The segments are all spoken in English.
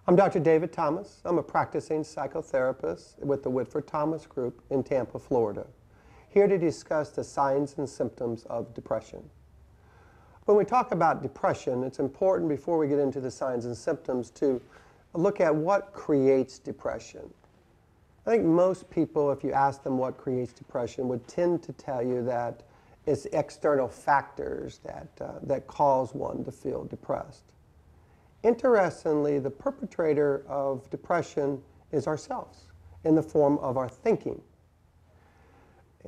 I'm Dr. David Thomas. I'm a practicing psychotherapist with the Whitford Thomas Group in Tampa, Florida, here to discuss the signs and symptoms of depression. When we talk about depression, it's important before we get into the signs and symptoms to look at what creates depression. I think most people, if you ask them what creates depression, would tend to tell you that it's external factors that cause one to feel depressed. Interestingly, the perpetrator of depression is ourselves in the form of our thinking.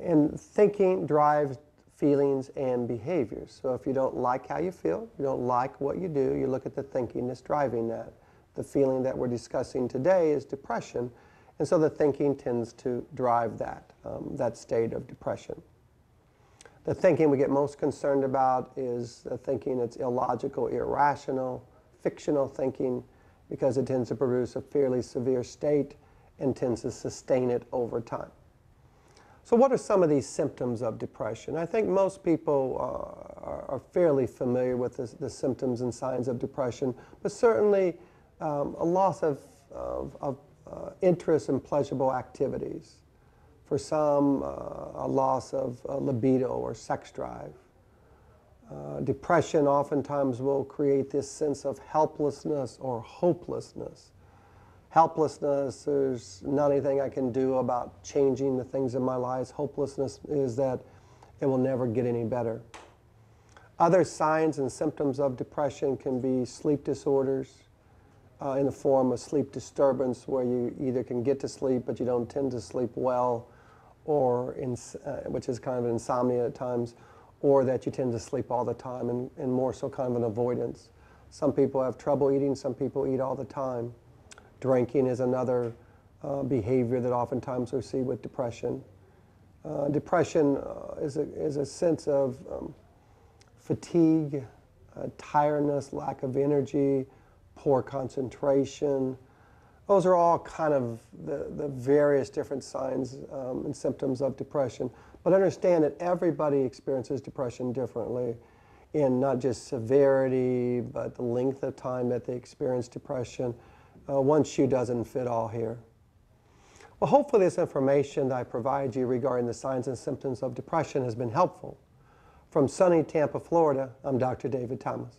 And thinking drives feelings and behaviors. So if you don't like how you feel, you don't like what you do, you look at the thinking that's driving that. The feeling that we're discussing today is depression, and so the thinking tends to drive that state of depression. The thinking we get most concerned about is the thinking that's illogical, irrational, fictional thinking, because it tends to produce a fairly severe state and tends to sustain it over time. So what are some of these symptoms of depression? I think most people are fairly familiar with the symptoms and signs of depression, but certainly a loss of interest in pleasurable activities. For some, a loss of libido or sex drive. Depression oftentimes will create this sense of helplessness or hopelessness. Helplessness, there's not anything I can do about changing the things in my life. Hopelessness is that it will never get any better. Other signs and symptoms of depression can be sleep disorders in the form of sleep disturbance, where you either can get to sleep but you don't tend to sleep well, or which is kind of insomnia at times, or that you tend to sleep all the time and more so kind of an avoidance. Some people have trouble eating, some people eat all the time. Drinking is another behavior that oftentimes we see with depression. Depression is a sense of fatigue, tiredness, lack of energy, poor concentration. Those are all kind of the various different signs and symptoms of depression. But understand that everybody experiences depression differently, in not just severity, but the length of time that they experience depression. One shoe doesn't fit all here. Well, hopefully this information that I provide you regarding the signs and symptoms of depression has been helpful. From sunny Tampa, Florida, I'm Dr. David Thomas.